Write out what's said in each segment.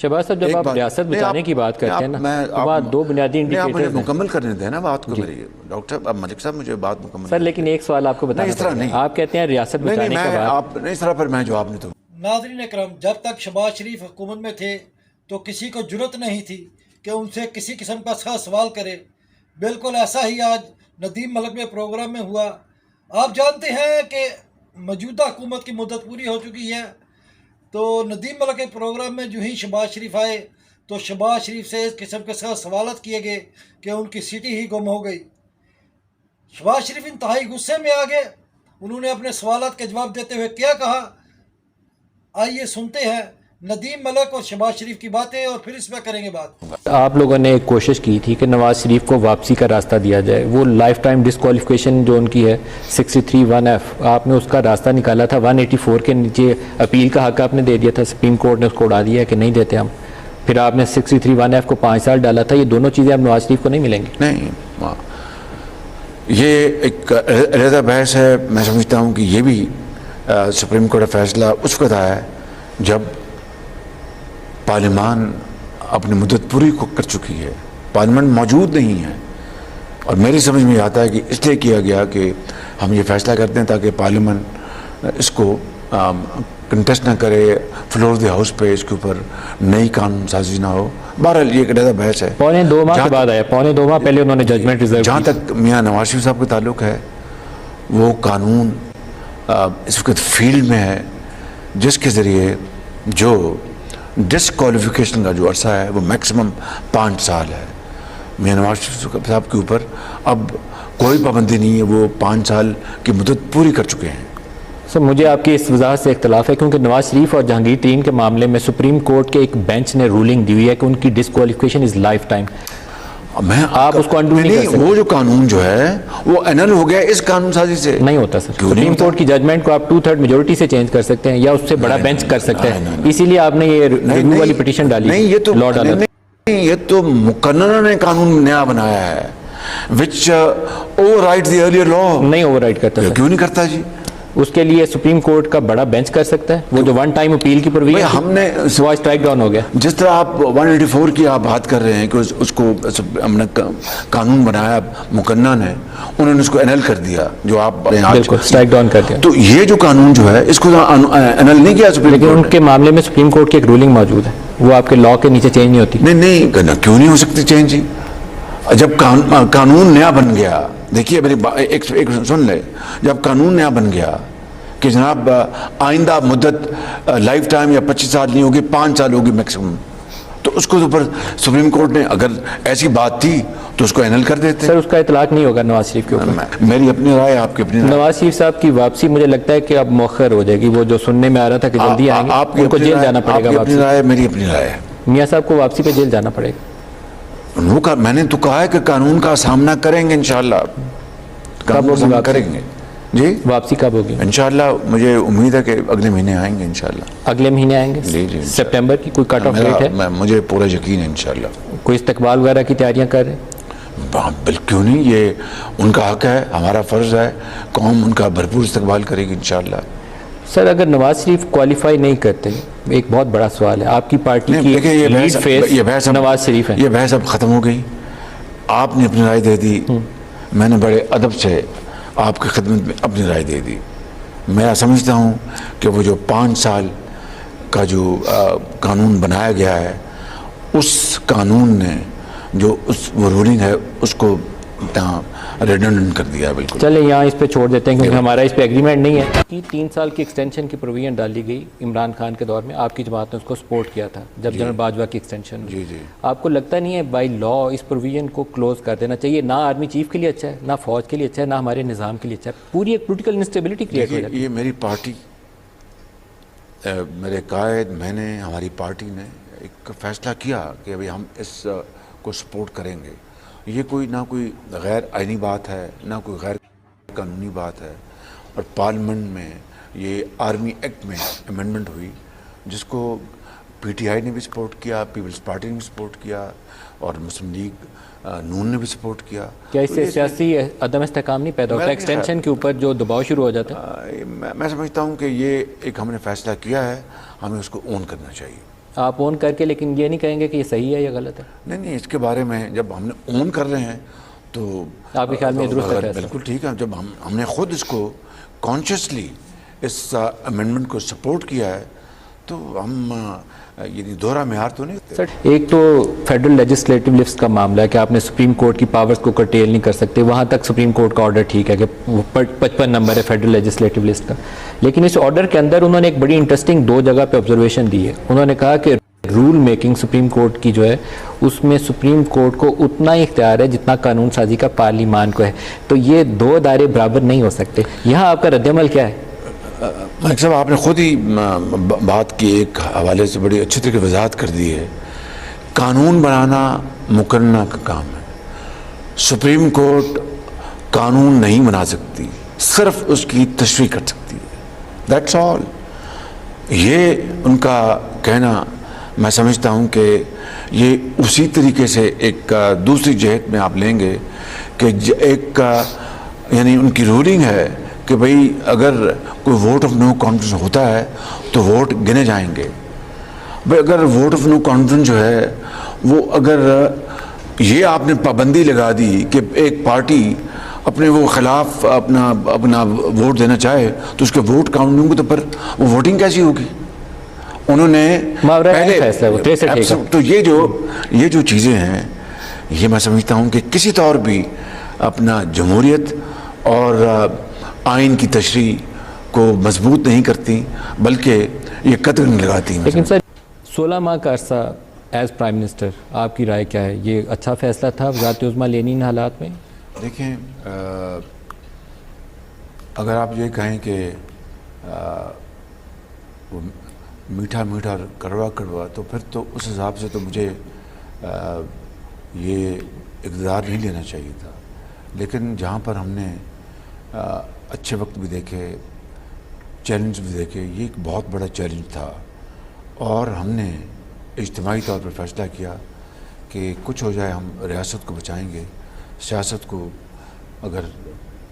شہباز صاحب جب آپ ریاست بچانے کی بات کرتے ہیں نا تو بات دو بنیادی انڈیکیٹرز ہیں. مکمل کرنے دیں نا بات کو میری. ڈاکٹر صاحب ملک صاحب مجھے بات مکمل سر لیکن ایک سوال آپ کو بتانا پڑے گا. آپ کہتے ہیں ریاست بچانے کا بات. آپ اس طرح پر میں جواب نہیں دوں. ناظرین اکرام، جب تک شہباز شریف حکومت میں تھے تو کسی کو جرت نہیں تھی کہ ان سے کسی قسم کا سوال کرے. بالکل ایسا ہی آج ندیم ملک میں پروگرام میں ہوا. آپ جانتے ہیں کہ موجودہ حکومت کی مدت پوری ہو چکی ہے، تو ندیم ملک کے پروگرام میں جو ہی شہباز شریف آئے تو شہباز شریف سے اس قسم کے سوالات کیے گئے کہ ان کی سیٹی ہی گم ہو گئی. شہباز شریف انتہائی غصے میں آ گئے. انہوں نے اپنے سوالات کے جواب دیتے ہوئے کیا کہا، آئیے سنتے ہیں ندیم ملک اور شہباز شریف کی باتیں اور پھر اس پہ کریں گے بات. آپ لوگوں نے ایک کوشش کی تھی کہ نواز شریف کو واپسی کا راستہ دیا جائے. وہ لائف ٹائم ڈسکوالیفیکیشن جو ان کی ہے 63(1)(f) آپ نے اس کا راستہ نکالا تھا. 184 کے نیچے اپیل کا حق آپ نے دے دیا تھا. سپریم کورٹ نے اس کو اڑا دیا ہے کہ نہیں دیتے ہم. پھر آپ نے 63(1)(f) کو 5 سال ڈالا تھا. یہ دونوں چیزیں اب نواز شریف کو نہیں ملیں گی. نہیں، یہ ایک علیحدہ بحث ہے. میں سمجھتا ہوں کہ یہ بھی سپریم کورٹ کا فیصلہ اس وقت آیا ہے جب پارلیمان اپنی مدت پوری کر چکی ہے. پارلیمنٹ موجود نہیں ہے، اور میری سمجھ میں آتا ہے کہ اس لیے کیا گیا کہ ہم یہ فیصلہ کرتے ہیں تاکہ پارلیمنٹ اس کو کنٹیسٹ نہ کرے فلور دی ہاؤس پہ، اس کے اوپر نئی قانون سازی نہ ہو. بہرحال یہ ایک علیحدہ بحث ہے. پونے 2 ماہ کے بعد آیا. پونے 2 ماہ پہلے انہوں نے ججمنٹ ریزرو. جہاں تک میاں نواز شریف صاحب کا تعلق ہے، وہ قانون اس وقت فیلڈ میں ہے جس کے ذریعے جو ڈسکوالیفیکیشن کا جو عرصہ ہے وہ میکسیمم 5 سال ہے. میاں نواز شریف صاحب کے اوپر اب کوئی پابندی نہیں ہے. وہ 5 سال کی مدت پوری کر چکے ہیں. سر مجھے آپ کی اس وضاحت سے اختلاف ہے، کیونکہ نواز شریف اور جہانگیر ترین کے معاملے میں سپریم کورٹ کے ایک بینچ نے رولنگ دی ہوئی ہے کہ ان کی ڈسکوالیفیکیشن از لائف ٹائم. آپ اس کو انڈو نہیں کر سکتے. وہ جو قانون جو ہے وہ اینل ہو گیا اس قانون سازی سے. نہیں ہوتا سر. سپریم کورٹ کی ججمنٹ کو آپ 2/3 میجورٹی سے چینج کر سکتے ہیں یا اس سے بڑا بینچ کر سکتے ہیں. اسی لیے آپ نے یہ ریویو والی پٹیشن ڈالی. نہیں، یہ تو مقننہ نے قانون نیا بنایا ہے which overrides the earlier law. نہیں اوور رائڈ کرتا. کیوں نہیں کرتا جی؟ اس کے لیے سپریم کورٹ کا بڑا بینچ کر سکتا ہے. وہ جو ون ٹائم اپیل کی پروویژن ہم نے وہ اسٹرائک ڈاؤن ہو گیا. جس طرح آپ 184 کی آپ بات کر رہے ہیں کہ اس کو ہم نے قانون بنایا مقنن ہے، انہوں نے اس کو انل کر دیا جو آپ بالکل اسٹرائک ڈاؤن کر دیا. تو یہ جو قانون جو ہے اس کو انل نہیں کیا سپریم کورٹ. لیکن ان کے معاملے میں سپریم کورٹ کی ایک رولنگ موجود ہے، وہ آپ کے لا کے نیچے چینج نہیں ہوتی. نہیں کیوں نہیں ہو سکتی چینج جی؟ جب قانون نیا بن گیا، دیکھیے میری ایک سن لے، جب قانون نیا بن گیا کہ جناب آئندہ مدت لائف ٹائم یا 25 سال نہیں ہوگی، 5 سال ہوگی میکسیمم، تو اس کو اوپر سپریم کورٹ نے اگر ایسی بات تھی تو اس کو اینل کر دیتے. سر اس کا اطلاق نہیں ہوگا نواز شریف کے اوپر. میری اپنی رائے، آپ کی اپنی رائے. نواز شریف صاحب کی واپسی مجھے لگتا ہے کہ اب مؤخر ہو جائے گی. وہ جو سننے میں آ رہا تھا کہ جلدی آئیں گے، ان کو جیل جانا پڑے گا. آپ کی اپنی رائے، میری اپنی رائے. میاں صاحب کو واپسی پہ جیل جانا پڑے گا. میں نے تو کہا ہے کہ قانون کا سامنا کریں گے انشاءاللہ. کب سامنا کریں گے جی. واپسی کب ہوگی؟ انشاءاللہ مجھے امید ہے کہ اگلے مہینے آئیں گے انشاءاللہ. اگلے مہینے آئیں گے جی. سپٹمبر کی کوئی کٹ آف ڈیٹ ہے؟ مجھے پورا یقین ہے انشاءاللہ. کوئی استقبال وغیرہ کی تیاریاں کر رہے ہیں؟ بالکل کیوں نہیں، یہ ان کا حق ہے، ہمارا فرض ہے. قوم ان کا بھرپور استقبال کرے گی انشاءاللہ. سر اگر نواز شریف کوالیفائی نہیں کرتے، ایک بہت بڑا سوال ہے، آپ کی پارٹی کی لیڈ فیس نواز شریف ہے. یہ بحث اب ختم ہو گئی. آپ نے اپنی رائے دے دی، میں نے بڑے ادب سے آپ کی خدمت میں اپنی رائے دے دی. میں سمجھتا ہوں کہ وہ جو 5 سال کا جو قانون بنایا گیا ہے، اس قانون نے جو وہ رولنگ ہے اس کو ریڈنڈنٹ کر دیا. بالکل چلیں یہاں اس پہ چھوڑ دیتے ہیں کیونکہ ہمارا اس پہ ایگریمنٹ نہیں ہے. 3 سال کی ایکسٹینشن کی پروویژن ڈالی گئی عمران خان کے دور میں. آپ کی جماعت نے اس کو سپورٹ کیا تھا جب جنرل باجوہ کی ایکسٹینشن. جی. آپ کو لگتا نہیں ہے بائی لا اس پروویژن کو کلوز کر دینا چاہیے؟ نہ آرمی چیف کے لیے اچھا ہے، نہ فوج کے لیے اچھا ہے، نہ ہمارے نظام کے لیے اچھا ہے. پوری ایک پولیٹیکل انسٹیبلٹی کریٹ ہو جاتی ہے. یہ میری پارٹی، میرے قائد، میں نے، ہماری پارٹی نے ایک فیصلہ کیا کہ ابھی ہم اس کو سپورٹ کریں گے. یہ کوئی نہ کوئی غیر آئینی بات ہے، نہ کوئی غیر قانونی بات ہے. اور پارلیمنٹ میں یہ آرمی ایکٹ میں امینڈمنٹ ہوئی جس کو پی ٹی آئی نے بھی سپورٹ کیا، پیپلز پارٹی نے بھی سپورٹ کیا، اور مسلم لیگ نون نے بھی سپورٹ کیا. کیا اس سے سیاسی عدم استحکام نہیں پیدا ہوتا ایکسٹینشن کے اوپر جو دباؤ شروع ہو جاتا ہے؟ میں سمجھتا ہوں کہ یہ ایک ہم نے فیصلہ کیا ہے، ہمیں اس کو اون کرنا چاہیے. آپ اون کر کے لیکن یہ نہیں کہیں گے کہ یہ صحیح ہے یا غلط ہے؟ نہیں اس کے بارے میں جب ہم نے اون کر رہے ہیں تو آپ کے خیال میں درست ہے فیصلہ؟ بالکل ٹھیک ہے. جب ہم نے خود اس کو کانشیسلی اس امینڈمنٹ کو سپورٹ کیا ہے تو ہم یہ دوہرا معیار تو نہیں. سر ایک تو فیڈرل لیجسلیٹو لسٹ کا معاملہ ہے کہ آپ نے سپریم کورٹ کی پاورز کو کرٹیل نہیں کر سکتے، وہاں تک سپریم کورٹ کا آرڈر ٹھیک ہے کہ 55 نمبر ہے فیڈرل لیجسلیٹو لسٹ کا، لیکن اس آرڈر کے اندر انہوں نے ایک بڑی انٹرسٹنگ 2 جگہ پہ آبزرویشن دی ہے. انہوں نے کہا کہ رول میکنگ سپریم کورٹ کی جو ہے اس میں سپریم کورٹ کو اتنا ہی اختیار ہے جتنا قانون سازی کا پارلیمان کو ہے، تو یہ 2 دائرے برابر نہیں ہو سکتے. یہاں آپ کا رد عمل کیا ہے؟ ملک صاحب آپ نے خود ہی بات کی ایک حوالے سے بڑی اچھی طریقے وضاحت کر دی ہے. قانون بنانا مقررہ کا کام ہے. سپریم کورٹ قانون نہیں بنا سکتی، صرف اس کی تشریح کر سکتی ہے. That's all. یہ ان کا کہنا میں سمجھتا ہوں کہ یہ اسی طریقے سے ایک دوسری جہت میں آپ لیں گے کہ ایک یعنی ان کی رولنگ ہے کہ بھئی اگر کوئی ووٹ آف نو کانفیڈنس ہوتا ہے تو ووٹ گنے جائیں گے. بھئی اگر ووٹ آف نو کانفیڈنس جو ہے وہ اگر یہ آپ نے پابندی لگا دی کہ ایک پارٹی اپنے وہ خلاف اپنا ووٹ دینا چاہے تو اس کے ووٹ کاؤنٹ نہیں ہوں گے تو پھر وہ ووٹنگ کیسی ہوگی؟ انہوں نے پہلے تو یہ جو چیزیں ہیں یہ میں سمجھتا ہوں کہ کسی طور بھی اپنا جمہوریت اور آئین کی تشریح کو مضبوط نہیں کرتی بلکہ یہ قدر لگاتی ہیں. لیکن سر 16 ماہ کا عرصہ ایز پرائم منسٹر آپ کی رائے کیا ہے؟ یہ اچھا فیصلہ تھا وزارت عظمیٰ لینی ان حالات میں؟ دیکھیں اگر آپ یہ کہیں کہ میٹھا میٹھا کڑوا کڑوا تو پھر تو اس حساب سے تو مجھے یہ اقتدار نہیں لینا چاہیے تھا. لیکن جہاں پر ہم نے اچھے وقت بھی دیکھے، چیلنج بھی دیکھے، یہ ایک بہت بڑا چیلنج تھا اور ہم نے اجتماعی طور پر فیصلہ کیا کہ کچھ ہو جائے ہم ریاست کو بچائیں گے. سیاست کو اگر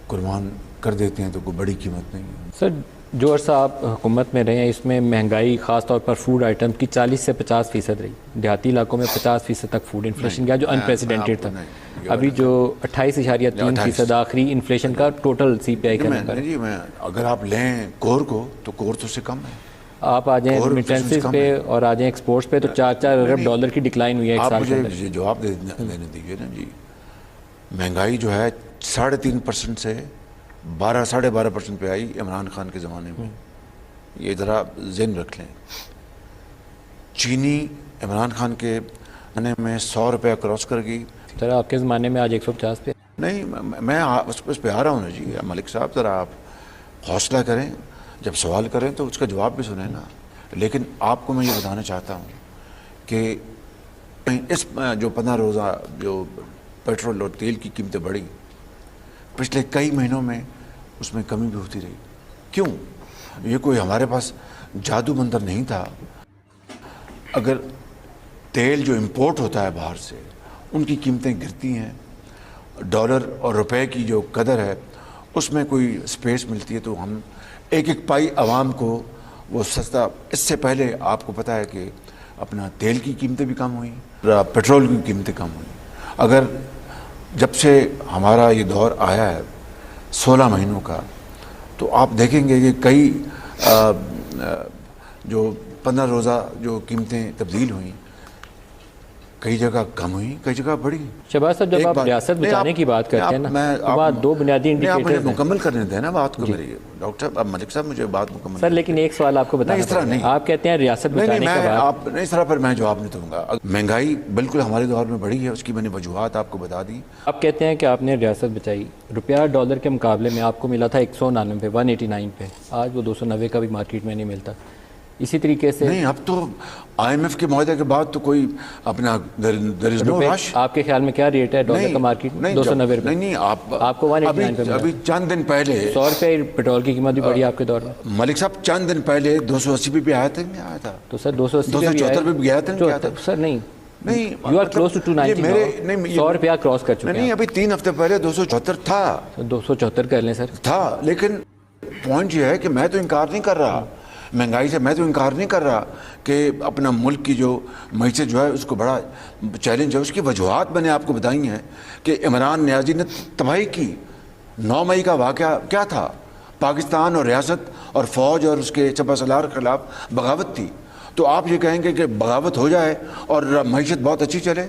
قربان کر دیتے ہیں تو کوئی بڑی قیمت نہیں ہے. سر جو عرصہ آپ حکومت میں رہے ہیں اس میں مہنگائی خاص طور پر فوڈ آئٹم کی 40 سے 50% رہی، دیہاتی علاقوں میں 50% تک فوڈ انفلیشن گیا جو انپریسیڈنٹڈ تھا. ابھی جو 28.3% آخری انفلیشن کا ٹوٹل سی پی آئی کا نمبر ہے. جی میں اگر آپ لیں کور کو تو کور تو سے کم ہے. آپ آ جائیں ریمیٹنسز پہ اور آ جائیں ایکسپورٹس پہ تو 4 ارب ڈالر کی ڈکلائن ہوئی ہے ایک سال کے اندر. آپ مجھے جواب دینے دیجیے نا جی. مہنگائی جو ہے 3.5% سے 12.5% پہ آئی عمران خان کے زمانے میں. یہ ذرا ذہن رکھ لیں. چینی عمران خان کے زمانے میں 100 روپے کراس کر گئی. ذرا آپ کے زمانے میں آج 150 پہ. نہیں میں اس پہ آ رہا ہوں نا جی. ملک صاحب ذرا آپ حوصلہ کریں، جب سوال کریں تو اس کا جواب بھی سنیں نا. لیکن آپ کو میں یہ بتانا چاہتا ہوں کہ اس جو 15 روزہ جو پیٹرول اور تیل کی قیمتیں بڑھی، پچھلے کئی مہینوں میں اس میں کمی بھی ہوتی رہی. کیوں؟ یہ کوئی ہمارے پاس جادو منتر نہیں تھا. اگر تیل جو امپورٹ ہوتا ہے باہر سے ان کی قیمتیں گرتی ہیں، ڈالر اور روپے کی جو قدر ہے اس میں کوئی سپیس ملتی ہے تو ہم ایک پائی عوام کو وہ سستا. اس سے پہلے آپ کو پتہ ہے کہ اپنا تیل کی قیمتیں بھی کم ہوئیں، پیٹرول کی قیمتیں کم ہوئیں. اگر جب سے ہمارا یہ دور آیا ہے 16 مہینوں کا تو آپ دیکھیں گے کہ کئی جو 15 روزہ جو قیمتیں تبدیل ہوئیں، کئی جگہ کم ہوئی، کئی جگہ بڑھی. شہباز صاحب جب آپ ریاست بچانے کی بات کرتے ہیں نا تو بات 2 بنیادی انڈیکیٹرز ہیں. مکمل کرنے دیں نا بات کو میری. ڈاکٹر صاحب ملک صاحب مجھے بات مکمل سر. لیکن ایک سوال آپ کو بتانا چاہتا ہوں، آپ کہتے ہیں ریاست بچانے کا بات آپ نہیں، اس طرح پر میں جواب نہیں دوں گا. مہنگائی بالکل ہمارے دور میں بڑھی ہے، اس کی میں نے وجوہات آپ کو بتا دی. آپ کہتے ہیں کہ آپ نے ریاست بچائی، روپیہ ڈالر کے مقابلے میں آپ کو ملا تھا 199 189 پہ، آج وہ 290 کا بھی مارکیٹ میں نہیں ملتا. اسی طریقے سے نہیں، اب تو آئی ایم ایف کے معاہدے کے بعد تو کوئی اپنا there is no rush. آپ کے خیال میں کیا ریٹ ہے ڈالر کا مارکیٹ میں؟ 290 روپے. نہیں آپ کو 189 پہ ملا. ابھی چند دن پہلے 100 روپے پیٹرول کی قیمت بھی بڑھی آپ کے دور میں. ملک صاحب چند دن پہلے 280 پہ آیا تھا، نہیں آیا تھا تو سر 280 274 پہ گیا تھا. سر نہیں نہیں، یو آر کلوز ٹو 290. 100 روپیہ کراس کر چکے ہیں. نہیں، ابھی 3 ہفتے پہلے 274 تھا. 274 کر لیں سر. تھا، لیکن پوائنٹ یہ ہے کہ میں تو انکار نہیں کر رہا مہنگائی سے، میں تو انکار نہیں کر رہا کہ اپنا ملک کی جو معیشت جو ہے اس کو بڑا چیلنج ہے. اس کی وجوہات میں نے آپ کو بتائی ہیں کہ عمران نیازی نے تباہی کی. 9 مئی کا واقعہ کیا تھا؟ پاکستان اور ریاست اور فوج اور اس کے سپہ سالار کے خلاف بغاوت تھی. تو آپ یہ کہیں گے کہ بغاوت ہو جائے اور معیشت بہت اچھی چلے؟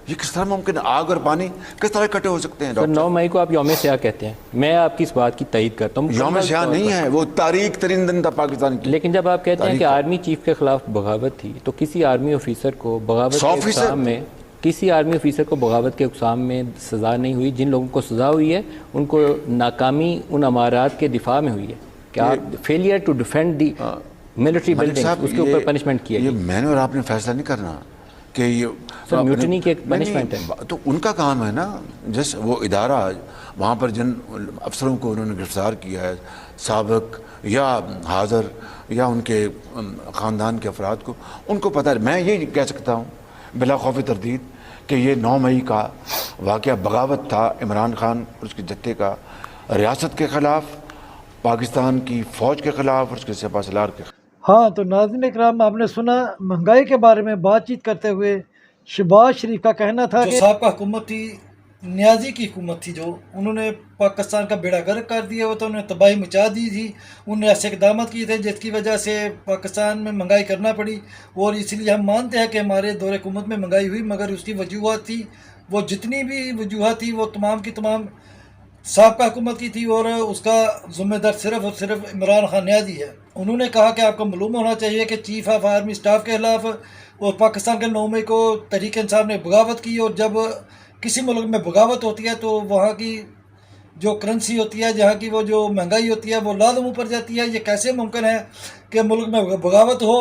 یہ کس طرح ممکن ہے؟ آگ اور پانی کس طرح اکٹھے ہو سکتے ہیں سر ڈاکٹر؟ 9 مئی کو آپ یوم سیاہ کہتے ہیں, میں آپ کی اس بات کی تائید کرتا ہوں. یوم سیاہ نہیں ہے, وہ تاریخ ترین دن تھا پاکستان کی. لیکن جب آپ کہتے ہیں تاریخ کہ کا. آرمی چیف کے خلاف بغاوت تھی تو کسی آرمی آفیسر کو بغاوت 100% کے اقسام میں کسی آرمی آفیسر کو بغاوت کے اقسام میں سزا نہیں ہوئی. جن لوگوں کو سزا ہوئی ہے ان کو ناکامی ان امارات کے دفاع میں ہوئی ہے کہ آپ failure to defend the military building, اس کے اوپر پنشمنٹ کیا یہ گئی. میں نے اور آپ نے فیصلہ نہیں کرنا کہ یہ سر میوٹنی کی ایک نہیں، پنشمنٹ ہے. تو ان کا کام ہے نا. جس وہ ادارہ وہاں پر جن افسروں کو انہوں نے گرفتار کیا ہے, سابق یا حاضر یا ان کے خاندان کے افراد کو, ان کو پتہ ہے. میں یہ کہہ سکتا ہوں بلا خوف تردید کہ یہ 9 مئی کا واقعہ بغاوت تھا عمران خان اور اس کے جتھے کا, ریاست کے خلاف, پاکستان کی فوج کے خلاف اور اس کے سپہ سالار کے خلاف. ہاں تو ناظرین اکرام, آپ نے سنا مہنگائی کے بارے میں بات چیت کرتے ہوئے شہباز شریف کا کہنا تھا کہ سابقہ حکومت تھی, نیازی کی حکومت تھی, جو انہوں نے پاکستان کا بیڑا غرق کر دیا ہوا تھا, انہوں نے تباہی مچا دی تھی, انہوں نے ایسے اقدامات کیے تھے جس کی وجہ سے پاکستان میں مہنگائی کرنا پڑی. اور اس لیے ہم مانتے ہیں کہ ہمارے دور حکومت میں مہنگائی ہوئی, مگر اس کی وجوہات تھی, وہ جتنی بھی وجوہات تھی وہ تمام کی تمام سابقہ حکومت کی تھی, اور اس کا ذمہ دار صرف اور صرف عمران خان نیازی ہے. انہوں نے کہا کہ آپ کو معلوم ہونا چاہیے کہ چیف آف آرمی اسٹاف کے خلاف اور پاکستان کے 9 مئی کو تحریک انصاف نے بغاوت کی, اور جب کسی ملک میں بغاوت ہوتی ہے تو وہاں کی جو کرنسی ہوتی ہے, جہاں کی وہ جو مہنگائی ہوتی ہے وہ لازم اوپر جاتی ہے. یہ کیسے ممکن ہے کہ ملک میں بغاوت ہو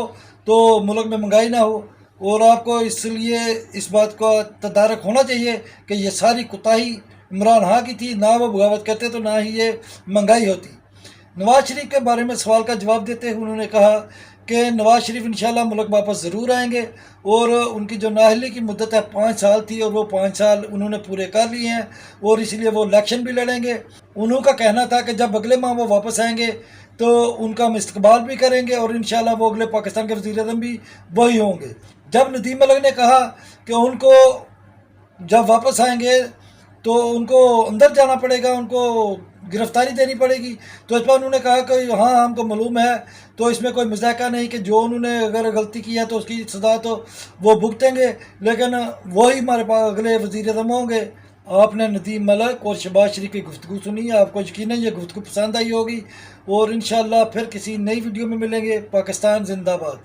تو ملک میں مہنگائی نہ ہو؟ اور آپ کو اس لیے اس بات کا تدارک ہونا چاہیے کہ یہ ساری کوتاہی عمران خان کی تھی, نہ وہ بغاوت کرتے تو نہ ہی یہ مہنگائی ہوتی. نواز شریف کے بارے میں سوال کا جواب دیتے ہوئے انہوں نے کہا کہ نواز شریف انشاءاللہ ملک واپس ضرور آئیں گے, اور ان کی جو نااہلی کی مدت ہے 5 سال تھی, اور وہ 5 سال انہوں نے پورے کر لیے ہیں, اور اس لیے وہ الیکشن بھی لڑیں گے. انہوں کا کہنا تھا کہ جب اگلے ماہ وہ واپس آئیں گے تو ان کا ہم استقبال بھی کریں گے, اور انشاءاللہ وہ اگلے پاکستان کے وزیر اعظم بھی وہی ہوں گے. جب ندیم ملک نے کہا کہ ان کو جب واپس آئیں گے تو ان کو اندر جانا پڑے گا, ان کو گرفتاری دینی پڑے گی, تو اس پر انہوں نے کہا کہ ہاں ہم کو معلوم ہے, تو اس میں کوئی مذاکرہ نہیں کہ جو انہوں نے اگر غلطی کی ہے تو اس کی سزا تو وہ بھگتیں گے, لیکن وہی ہمارے پاس اگلے وزیر اعظم ہوں گے. آپ نے ندیم ملک اور شہباز شریف کی گفتگو سنی ہے, آپ کو یقیناً یہ گفتگو پسند آئی ہوگی, اور انشاءاللہ پھر کسی نئی ویڈیو میں ملیں گے. پاکستان زندہ باد.